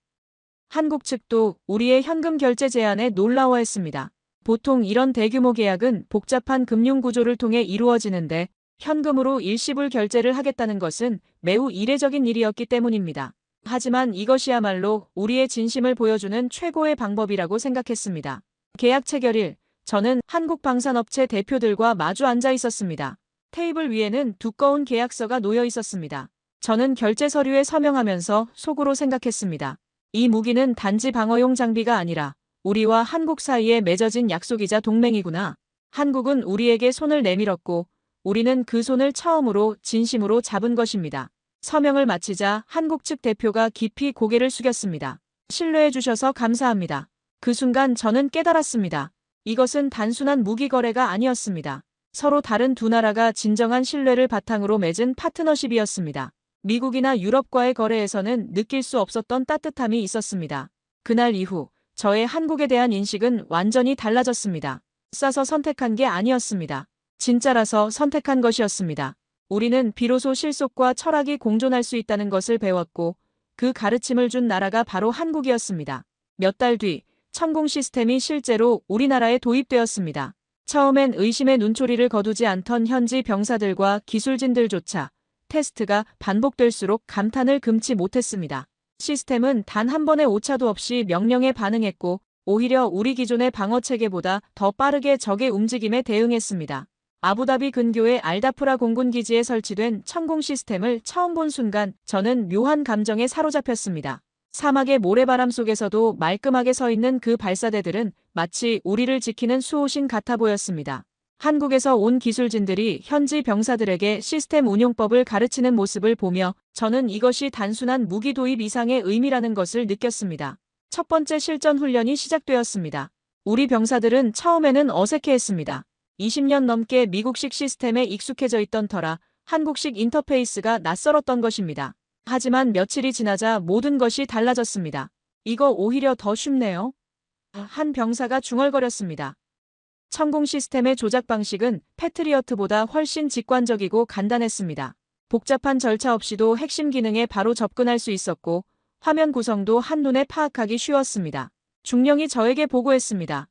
한국 측도 우리의 현금 결제 제안에 놀라워했습니다. 보통 이런 대규모 계약은 복잡한 금융 구조를 통해 이루어지는데 현금으로 일시불 결제를 하겠다는 것은 매우 이례적인 일이었기 때문입니다. 하지만 이것이야말로 우리의 진심을 보여주는 최고의 방법이라고 생각했습니다. 계약 체결일, 저는 한국 방산업체 대표들과 마주 앉아 있었습니다. 테이블 위에는 두꺼운 계약서가 놓여 있었습니다. 저는 결제 서류에 서명하면서 속으로 생각했습니다. 이 무기는 단지 방어용 장비가 아니라 우리와 한국 사이에 맺어진 약속이자 동맹이구나. 한국은 우리에게 손을 내밀었고 우리는 그 손을 처음으로 진심으로 잡은 것입니다. 서명을 마치자 한국 측 대표가 깊이 고개를 숙였습니다. 신뢰해 주셔서 감사합니다. 그 순간 저는 깨달았습니다. 이것은 단순한 무기 거래가 아니었습니다. 서로 다른 두 나라가 진정한 신뢰를 바탕으로 맺은 파트너십이었습니다. 미국이나 유럽과의 거래에서는 느낄 수 없었던 따뜻함이 있었습니다. 그날 이후 저의 한국에 대한 인식은 완전히 달라졌습니다. 싸서 선택한 게 아니었습니다. 진짜라서 선택한 것이었습니다. 우리는 비로소 실속과 철학이 공존할 수 있다는 것을 배웠고 그 가르침을 준 나라가 바로 한국이었습니다. 몇 달 뒤 천공 시스템이 실제로 우리나라에 도입되었습니다. 처음엔 의심의 눈초리를 거두지 않던 현지 병사들과 기술진들조차 테스트가 반복될수록 감탄을 금치 못했습니다. 시스템은 단 한 번의 오차도 없이 명령에 반응했고 오히려 우리 기존의 방어 체계보다 더 빠르게 적의 움직임에 대응했습니다. 아부다비 근교의 알다프라 공군 기지에 설치된 천공 시스템을 처음 본 순간 저는 묘한 감정에 사로잡혔습니다. 사막의 모래바람 속에서도 말끔하게 서 있는 그 발사대들은 마치 우리를 지키는 수호신 같아 보였습니다. 한국에서 온 기술진들이 현지 병사들에게 시스템 운용법을 가르치는 모습을 보며 저는 이것이 단순한 무기 도입 이상의 의미라는 것을 느꼈습니다. 첫 번째 실전 훈련이 시작되었습니다. 우리 병사들은 처음에는 어색해했습니다. 20년 넘게 미국식 시스템에 익숙해져 있던 터라 한국식 인터페이스가 낯설었던 것입니다. 하지만 며칠이 지나자 모든 것이 달라졌습니다. 이거 오히려 더 쉽네요. 한 병사가 중얼거렸습니다. 천공 시스템의 조작 방식은 패트리어트보다 훨씬 직관적이고 간단했습니다. 복잡한 절차 없이도 핵심 기능에 바로 접근할 수 있었고 화면 구성도 한눈에 파악하기 쉬웠습니다. 중령이 저에게 보고했습니다.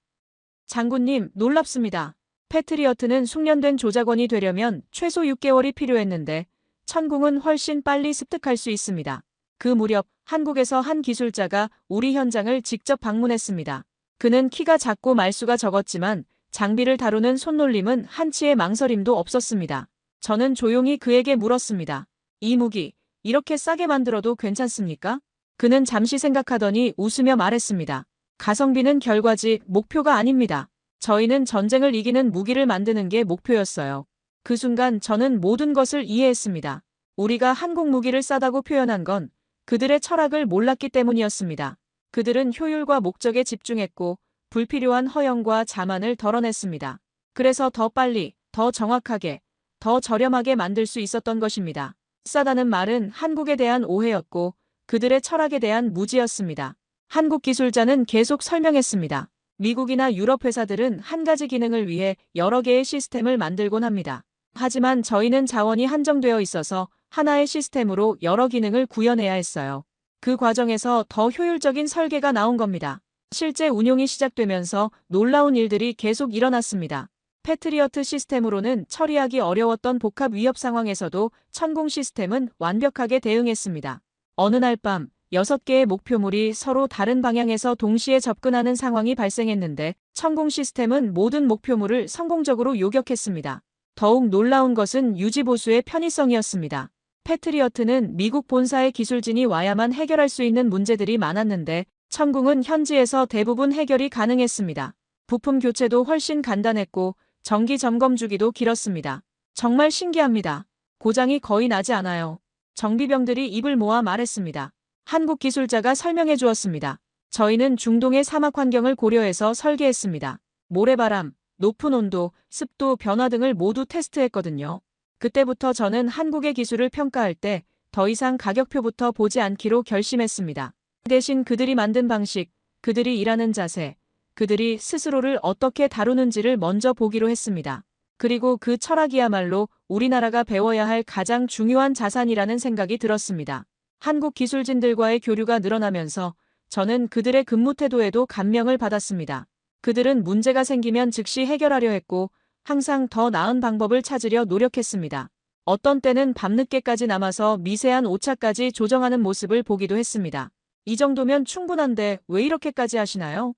장군님, 놀랍습니다. 패트리어트는 숙련된 조작원이 되려면 최소 6개월이 필요했는데 천궁은 훨씬 빨리 습득할 수 있습니다. 그 무렵 한국에서 한 기술자가 우리 현장을 직접 방문했습니다. 그는 키가 작고 말수가 적었지만 장비를 다루는 손놀림은 한치의 망설임도 없었습니다. 저는 조용히 그에게 물었습니다. 이 무기, 이렇게 싸게 만들어도 괜찮습니까? 그는 잠시 생각하더니 웃으며 말했습니다. 가성비는 결과지 목표가 아닙니다. 저희는 전쟁을 이기는 무기를 만드는 게 목표였어요. 그 순간 저는 모든 것을 이해했습니다. 우리가 한국 무기를 싸다고 표현한 건 그들의 철학을 몰랐기 때문이었습니다. 그들은 효율과 목적에 집중했고 불필요한 허영과 자만을 덜어냈습니다. 그래서 더 빨리, 더 정확하게, 더 저렴하게 만들 수 있었던 것입니다. 싸다는 말은 한국에 대한 오해였고 그들의 철학에 대한 무지였습니다. 한국 기술자는 계속 설명했습니다. 미국이나 유럽 회사들은 한 가지 기능을 위해 여러 개의 시스템을 만들곤 합니다. 하지만 저희는 자원이 한정되어 있어서 하나의 시스템으로 여러 기능을 구현해야 했어요. 그 과정에서 더 효율적인 설계가 나온 겁니다. 실제 운용이 시작되면서 놀라운 일들이 계속 일어났습니다. 패트리어트 시스템으로는 처리하기 어려웠던 복합 위협 상황에서도 천공 시스템은 완벽하게 대응했습니다. 어느 날 밤 6개의 목표물이 서로 다른 방향에서 동시에 접근하는 상황이 발생했는데 천공 시스템은 모든 목표물을 성공적으로 요격했습니다. 더욱 놀라운 것은 유지보수의 편의성이었습니다. 패트리어트는 미국 본사의 기술진이 와야만 해결할 수 있는 문제들이 많았는데 천궁은 현지에서 대부분 해결이 가능했습니다. 부품 교체도 훨씬 간단했고 정기 점검 주기도 길었습니다. 정말 신기합니다. 고장이 거의 나지 않아요. 정비병들이 입을 모아 말했습니다. 한국 기술자가 설명해 주었습니다. 저희는 중동의 사막 환경을 고려해서 설계했습니다. 모래바람, 높은 온도, 습도, 변화 등을 모두 테스트했거든요. 그때부터 저는 한국의 기술을 평가할 때 더 이상 가격표부터 보지 않기로 결심했습니다. 대신 그들이 만든 방식, 그들이 일하는 자세, 그들이 스스로를 어떻게 다루는지를 먼저 보기로 했습니다. 그리고 그 철학이야말로 우리나라가 배워야 할 가장 중요한 자산이라는 생각이 들었습니다. 한국 기술진들과의 교류가 늘어나면서 저는 그들의 근무 태도에도 감명을 받았습니다. 그들은 문제가 생기면 즉시 해결하려 했고 항상 더 나은 방법을 찾으려 노력했습니다. 어떤 때는 밤늦게까지 남아서 미세한 오차까지 조정하는 모습을 보기도 했습니다. 이 정도면 충분한데 왜 이렇게까지 하시나요?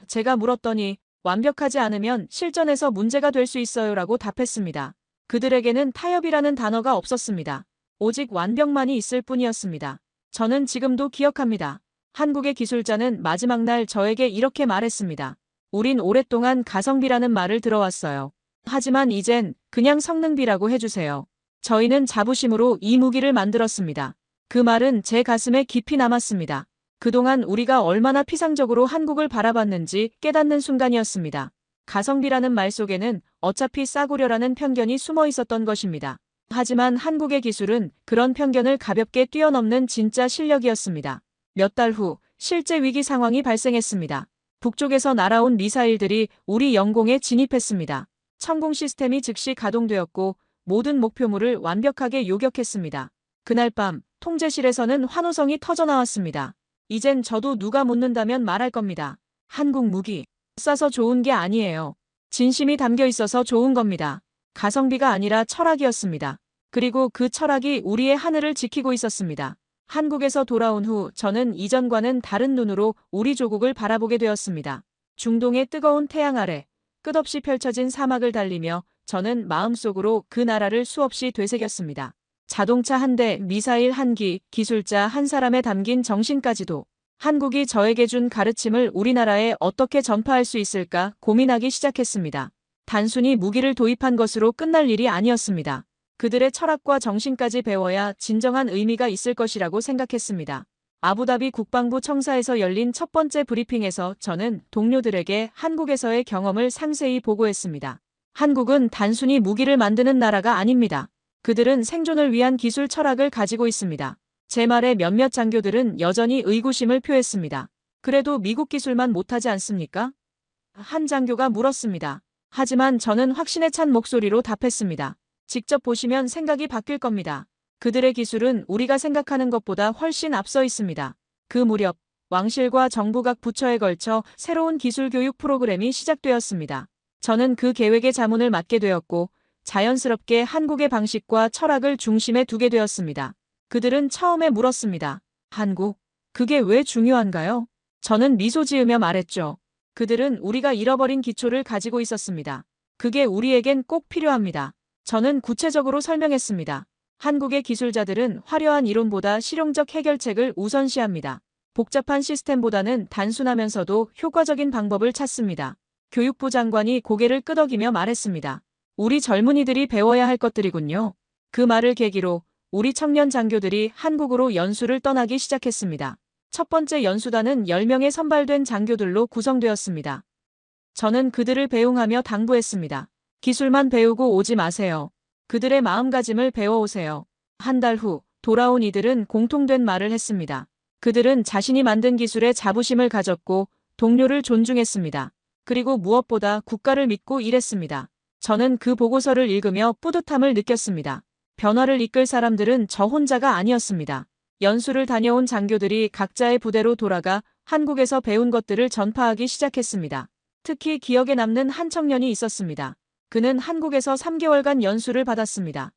제가 물었더니 완벽하지 않으면 실전에서 문제가 될 수 있어요라고 답했습니다. 그들에게는 타협이라는 단어가 없었습니다. 오직 완벽만이 있을 뿐이었습니다. 저는 지금도 기억합니다. 한국의 기술자는 마지막 날 저에게 이렇게 말했습니다. 우린 오랫동안 가성비라는 말을 들어왔어요. 하지만 이젠 그냥 성능비라고 해주세요. 저희는 자부심으로 이 무기를 만들었습니다. 그 말은 제 가슴에 깊이 남았습니다. 그동안 우리가 얼마나 피상적으로 한국을 바라봤는지 깨닫는 순간이었습니다. 가성비라는 말 속에는 어차피 싸구려라는 편견이 숨어 있었던 것입니다. 하지만 한국의 기술은 그런 편견을 가볍게 뛰어넘는 진짜 실력이었습니다. 몇 달 후 실제 위기 상황이 발생했습니다. 북쪽에서 날아온 미사일들이 우리 영공에 진입했습니다. 천공 시스템이 즉시 가동되었고 모든 목표물을 완벽하게 요격했습니다. 그날 밤 통제실에서는 환호성이 터져나왔습니다. 이젠 저도 누가 묻는다면 말할 겁니다. 한국 무기 싸서 좋은 게 아니에요. 진심이 담겨 있어서 좋은 겁니다. 가성비가 아니라 철학이었습니다. 그리고 그 철학이 우리의 하늘을 지키고 있었습니다. 한국에서 돌아온 후 저는 이전과는 다른 눈으로 우리 조국을 바라보게 되었습니다. 중동의 뜨거운 태양 아래 끝없이 펼쳐진 사막을 달리며 저는 마음속으로 그 나라를 수없이 되새겼습니다. 자동차 한 대, 미사일 한 기, 기술자 한 사람에 담긴 정신까지도 한국이 저에게 준 가르침을 우리나라에 어떻게 전파할 수 있을까 고민하기 시작했습니다. 단순히 무기를 도입한 것으로 끝날 일이 아니었습니다. 그들의 철학과 정신까지 배워야 진정한 의미가 있을 것이라고 생각했습니다. 아부다비 국방부 청사에서 열린 첫 번째 브리핑에서 저는 동료들에게 한국에서의 경험을 상세히 보고했습니다. 한국은 단순히 무기를 만드는 나라가 아닙니다. 그들은 생존을 위한 기술 철학을 가지고 있습니다. 제 말에 몇몇 장교들은 여전히 의구심을 표했습니다. 그래도 미국 기술만 못하지 않습니까? 한 장교가 물었습니다. 하지만 저는 확신에 찬 목소리로 답했습니다. 직접 보시면 생각이 바뀔 겁니다. 그들의 기술은 우리가 생각하는 것보다 훨씬 앞서 있습니다. 그 무렵 왕실과 정부 각 부처에 걸쳐 새로운 기술 교육 프로그램이 시작되었습니다. 저는 그 계획의 자문을 맡게 되었고 자연스럽게 한국의 방식과 철학을 중심에 두게 되었습니다. 그들은 처음에 물었습니다. 한국? 그게 왜 중요한가요? 저는 미소 지으며 말했죠. 그들은 우리가 잃어버린 기초를 가지고 있었습니다. 그게 우리에겐 꼭 필요합니다. 저는 구체적으로 설명했습니다. 한국의 기술자들은 화려한 이론보다 실용적 해결책을 우선시합니다. 복잡한 시스템보다는 단순하면서도 효과적인 방법을 찾습니다. 교육부 장관이 고개를 끄덕이며 말했습니다. 우리 젊은이들이 배워야 할 것들이군요. 그 말을 계기로 우리 청년 장교들이 한국으로 연수를 떠나기 시작했습니다. 첫 번째 연수단은 10명의 선발된 장교들로 구성되었습니다. 저는 그들을 배웅하며 당부했습니다. 기술만 배우고 오지 마세요. 그들의 마음가짐을 배워오세요. 한 달 후 돌아온 이들은 공통된 말을 했습니다. 그들은 자신이 만든 기술에 자부심을 가졌고 동료를 존중했습니다. 그리고 무엇보다 국가를 믿고 일했습니다. 저는 그 보고서를 읽으며 뿌듯함을 느꼈습니다. 변화를 이끌 사람들은 저 혼자가 아니었습니다. 연수를 다녀온 장교들이 각자의 부대로 돌아가 한국에서 배운 것들을 전파하기 시작했습니다. 특히 기억에 남는 한 청년이 있었습니다. 그는 한국에서 3개월간 연수를 받았습니다.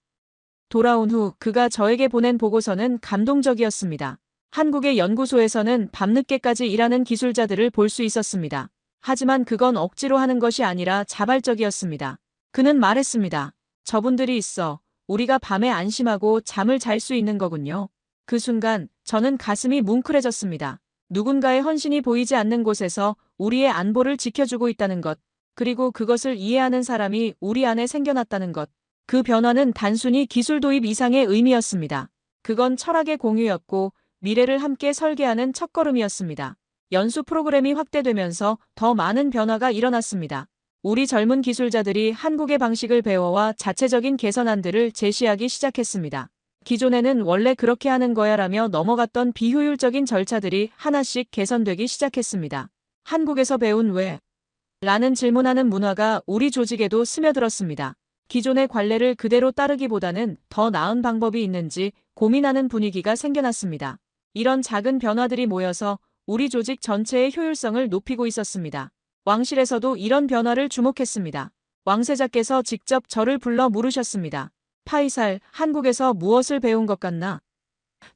돌아온 후 그가 저에게 보낸 보고서는 감동적이었습니다. 한국의 연구소에서는 밤늦게까지 일하는 기술자들을 볼 수 있었습니다. 하지만 그건 억지로 하는 것이 아니라 자발적이었습니다. 그는 말했습니다. 저분들이 있어 우리가 밤에 안심하고 잠을 잘 수 있는 거군요. 그 순간 저는 가슴이 뭉클해졌습니다. 누군가의 헌신이 보이지 않는 곳에서 우리의 안보를 지켜주고 있다는 것, 그리고 그것을 이해하는 사람이 우리 안에 생겨났다는 것. 그 변화는 단순히 기술 도입 이상의 의미였습니다. 그건 철학의 공유였고 미래를 함께 설계하는 첫걸음이었습니다. 연수 프로그램이 확대되면서 더 많은 변화가 일어났습니다. 우리 젊은 기술자들이 한국의 방식을 배워와 자체적인 개선안들을 제시하기 시작했습니다. 기존에는 원래 그렇게 하는 거야라며 넘어갔던 비효율적인 절차들이 하나씩 개선되기 시작했습니다. 한국에서 배운 왜? 라는 질문하는 문화가 우리 조직에도 스며들었습니다. 기존의 관례를 그대로 따르기보다는 더 나은 방법이 있는지 고민하는 분위기가 생겨났습니다. 이런 작은 변화들이 모여서 우리 조직 전체의 효율성을 높이고 있었습니다. 왕실에서도 이런 변화를 주목했습니다. 왕세자께서 직접 저를 불러 물으셨습니다. 파이살, 한국에서 무엇을 배운 것 같나?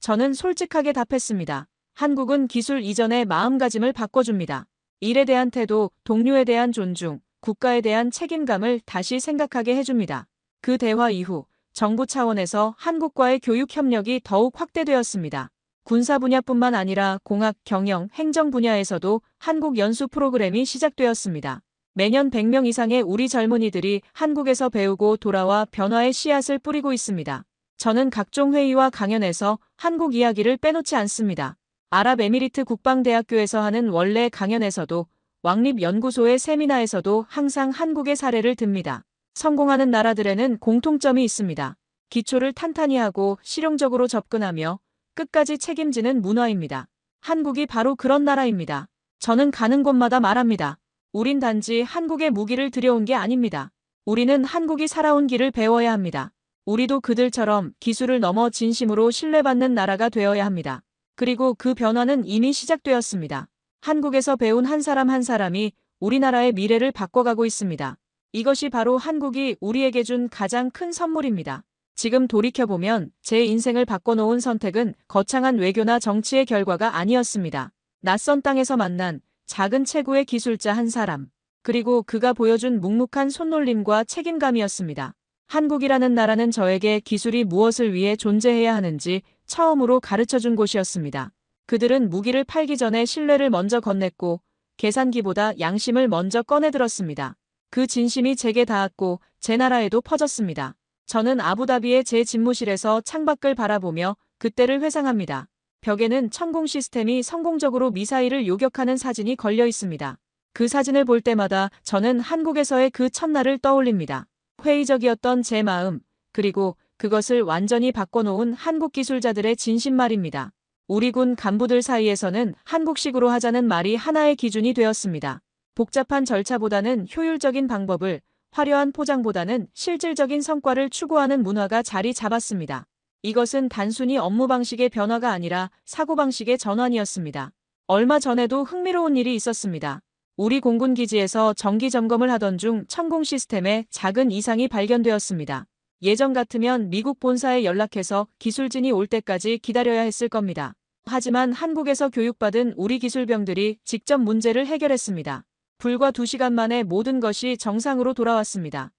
저는 솔직하게 답했습니다. 한국은 기술 이전의 마음가짐을 바꿔줍니다. 일에 대한 태도, 동료에 대한 존중, 국가에 대한 책임감을 다시 생각하게 해줍니다. 그 대화 이후 정부 차원에서 한국과의 교육 협력이 더욱 확대되었습니다. 군사 분야뿐만 아니라 공학, 경영, 행정 분야에서도 한국 연수 프로그램이 시작되었습니다. 매년 100명 이상의 우리 젊은이들이 한국에서 배우고 돌아와 변화의 씨앗을 뿌리고 있습니다. 저는 각종 회의와 강연에서 한국 이야기를 빼놓지 않습니다. 아랍에미리트 국방대학교에서 하는 원래 강연에서도 왕립연구소의 세미나에서도 항상 한국의 사례를 듭니다. 성공하는 나라들에는 공통점이 있습니다. 기초를 탄탄히 하고 실용적으로 접근하며 끝까지 책임지는 문화입니다. 한국이 바로 그런 나라입니다. 저는 가는 곳마다 말합니다. 우린 단지 한국의 무기를 들여온 게 아닙니다. 우리는 한국이 살아온 길을 배워야 합니다. 우리도 그들처럼 기술을 넘어 진심으로 신뢰받는 나라가 되어야 합니다. 그리고 그 변화는 이미 시작되었습니다. 한국에서 배운 한 사람 한 사람이 우리나라의 미래를 바꿔가고 있습니다. 이것이 바로 한국이 우리에게 준 가장 큰 선물입니다. 지금 돌이켜보면 제 인생을 바꿔놓은 선택은 거창한 외교나 정치의 결과가 아니었습니다. 낯선 땅에서 만난 작은 체구의 기술자 한 사람, 그리고 그가 보여준 묵묵한 손놀림과 책임감이었습니다. 한국이라는 나라는 저에게 기술이 무엇을 위해 존재해야 하는지 처음으로 가르쳐준 곳이었습니다. 그들은 무기를 팔기 전에 신뢰를 먼저 건넸고 계산기보다 양심을 먼저 꺼내들었습니다. 그 진심이 제게 닿았고 제 나라에도 퍼졌습니다. 저는 아부다비의 제 집무실에서 창밖을 바라보며 그때를 회상합니다. 벽에는 천공 시스템이 성공적으로 미사일을 요격하는 사진이 걸려 있습니다. 그 사진을 볼 때마다 저는 한국에서의 그 첫날을 떠올립니다. 회의적이었던 제 마음, 그리고 그것을 완전히 바꿔놓은 한국 기술자들의 진심 말입니다. 우리 군 간부들 사이에서는 한국식으로 하자는 말이 하나의 기준이 되었습니다. 복잡한 절차보다는 효율적인 방법을, 화려한 포장보다는 실질적인 성과를 추구하는 문화가 자리 잡았습니다. 이것은 단순히 업무 방식의 변화가 아니라 사고방식의 전환이었습니다. 얼마 전에도 흥미로운 일이 있었습니다. 우리 공군 기지에서 정기 점검을 하던 중 천공 시스템에 작은 이상이 발견되었습니다. 예전 같으면 미국 본사에 연락해서 기술진이 올 때까지 기다려야 했을 겁니다. 하지만 한국에서 교육받은 우리 기술병들이 직접 문제를 해결했습니다. 불과 2시간 만에 모든 것이 정상으로 돌아왔습니다.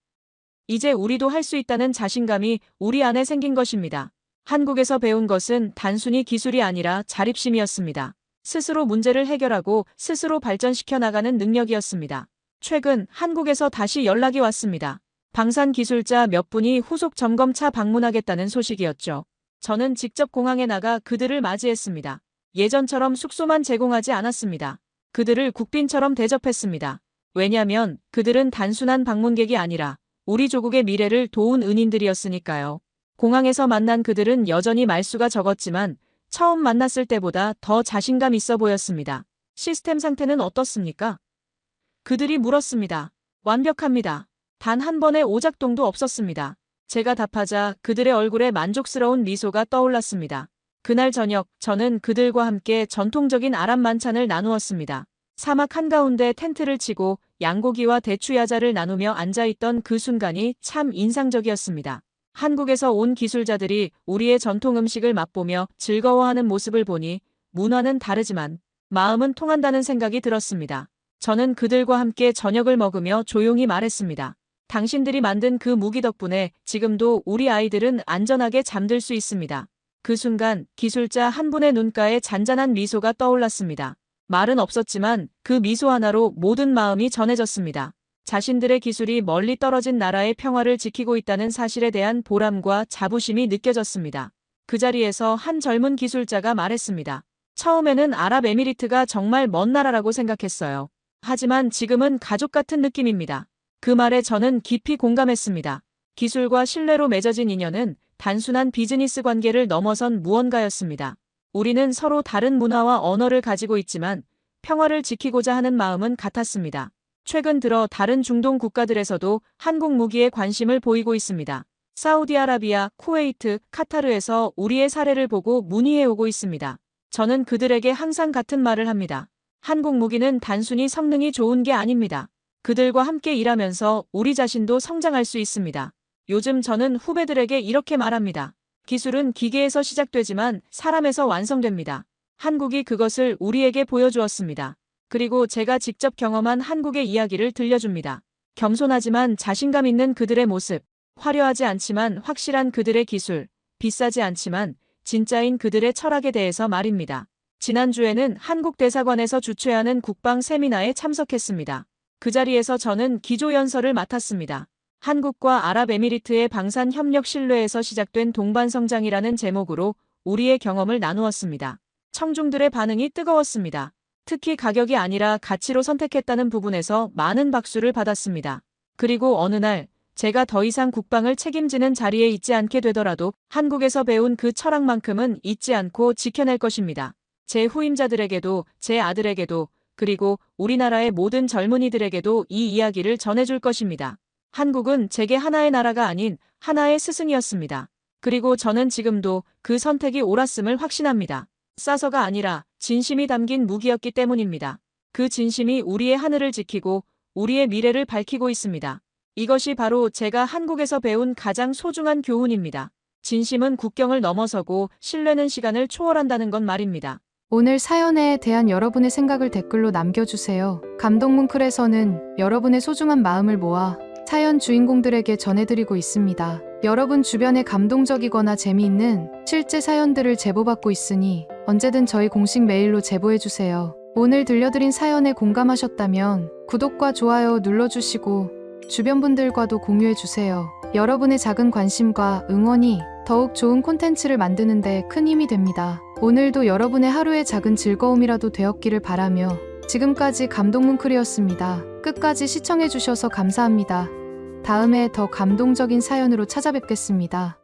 이제 우리도 할 수 있다는 자신감이 우리 안에 생긴 것입니다. 한국에서 배운 것은 단순히 기술이 아니라 자립심이었습니다. 스스로 문제를 해결하고 스스로 발전시켜 나가는 능력이었습니다. 최근 한국에서 다시 연락이 왔습니다. 방산 기술자 몇 분이 후속 점검차 방문하겠다는 소식이었죠. 저는 직접 공항에 나가 그들을 맞이했습니다. 예전처럼 숙소만 제공하지 않았습니다. 그들을 국빈처럼 대접했습니다. 왜냐면 그들은 단순한 방문객이 아니라 우리 조국의 미래를 도운 은인들이었으니까요. 공항에서 만난 그들은 여전히 말수가 적었지만 처음 만났을 때보다 더 자신감 있어 보였습니다. 시스템 상태는 어떻습니까? 그들이 물었습니다. 완벽합니다. 단 한 번의 오작동도 없었습니다. 제가 답하자 그들의 얼굴에 만족스러운 미소가 떠올랐습니다. 그날 저녁 저는 그들과 함께 전통적인 아랍 만찬을 나누었습니다. 사막 한가운데 텐트를 치고 양고기와 대추야자를 나누며 앉아있던 그 순간이 참 인상적이었습니다. 한국에서 온 기술자들이 우리의 전통 음식을 맛보며 즐거워하는 모습을 보니 문화는 다르지만 마음은 통한다는 생각이 들었습니다. 저는 그들과 함께 저녁을 먹으며 조용히 말했습니다. 당신들이 만든 그 무기 덕분에 지금도 우리 아이들은 안전하게 잠들 수 있습니다. 그 순간 기술자 한 분의 눈가에 잔잔한 미소가 떠올랐습니다. 말은 없었지만 그 미소 하나로 모든 마음이 전해졌습니다. 자신들의 기술이 멀리 떨어진 나라의 평화를 지키고 있다는 사실에 대한 보람과 자부심이 느껴졌습니다. 그 자리에서 한 젊은 기술자가 말했습니다. 처음에는 아랍에미리트가 정말 먼 나라라고 생각했어요. 하지만 지금은 가족 같은 느낌입니다. 그 말에 저는 깊이 공감했습니다. 기술과 신뢰로 맺어진 인연은 단순한 비즈니스 관계를 넘어선 무언가였습니다. 우리는 서로 다른 문화와 언어를 가지고 있지만 평화를 지키고자 하는 마음은 같았습니다. 최근 들어 다른 중동 국가들에서도 한국 무기에 관심을 보이고 있습니다. 사우디아라비아, 쿠웨이트, 카타르에서 우리의 사례를 보고 문의해 오고 있습니다. 저는 그들에게 항상 같은 말을 합니다. 한국 무기는 단순히 성능이 좋은 게 아닙니다. 그들과 함께 일하면서 우리 자신도 성장할 수 있습니다. 요즘 저는 후배들에게 이렇게 말합니다. 기술은 기계에서 시작되지만 사람에서 완성됩니다. 한국이 그것을 우리에게 보여주었습니다. 그리고 제가 직접 경험한 한국의 이야기를 들려줍니다. 겸손하지만 자신감 있는 그들의 모습, 화려하지 않지만 확실한 그들의 기술, 비싸지 않지만 진짜인 그들의 철학에 대해서 말입니다. 지난주에는 한국 대사관에서 주최하는 국방 세미나에 참석했습니다. 그 자리에서 저는 기조연설을 맡았습니다. 한국과 아랍에미리트의 방산 협력 신뢰에서 시작된 동반성장이라는 제목으로 우리의 경험을 나누었습니다. 청중들의 반응이 뜨거웠습니다. 특히 가격이 아니라 가치로 선택했다는 부분에서 많은 박수를 받았습니다. 그리고 어느 날 제가 더 이상 국방을 책임지는 자리에 있지 않게 되더라도 한국에서 배운 그 철학만큼은 잊지 않고 지켜낼 것입니다. 제 후임자들에게도 제 아들에게도 그리고 우리나라의 모든 젊은이들에게도 이 이야기를 전해줄 것입니다. 한국은 제게 하나의 나라가 아닌 하나의 스승이었습니다. 그리고 저는 지금도 그 선택이 옳았음을 확신합니다. 싸서가 아니라 진심이 담긴 무기였기 때문입니다. 그 진심이 우리의 하늘을 지키고 우리의 미래를 밝히고 있습니다. 이것이 바로 제가 한국에서 배운 가장 소중한 교훈입니다. 진심은 국경을 넘어서고 신뢰는 시간을 초월한다는 건 말입니다. 오늘 사연에 대한 여러분의 생각을 댓글로 남겨주세요. 감동뭉클에서는 여러분의 소중한 마음을 모아 사연 주인공들에게 전해드리고 있습니다. 여러분 주변에 감동적이거나 재미있는 실제 사연들을 제보받고 있으니 언제든 저희 공식 메일로 제보해주세요. 오늘 들려드린 사연에 공감하셨다면 구독과 좋아요 눌러주시고 주변 분들과도 공유해주세요. 여러분의 작은 관심과 응원이 더욱 좋은 콘텐츠를 만드는 데 큰 힘이 됩니다. 오늘도 여러분의 하루의 작은 즐거움이라도 되었기를 바라며 지금까지 감동뭉클이었습니다. 끝까지 시청해주셔서 감사합니다. 다음에 더 감동적인 사연으로 찾아뵙겠습니다.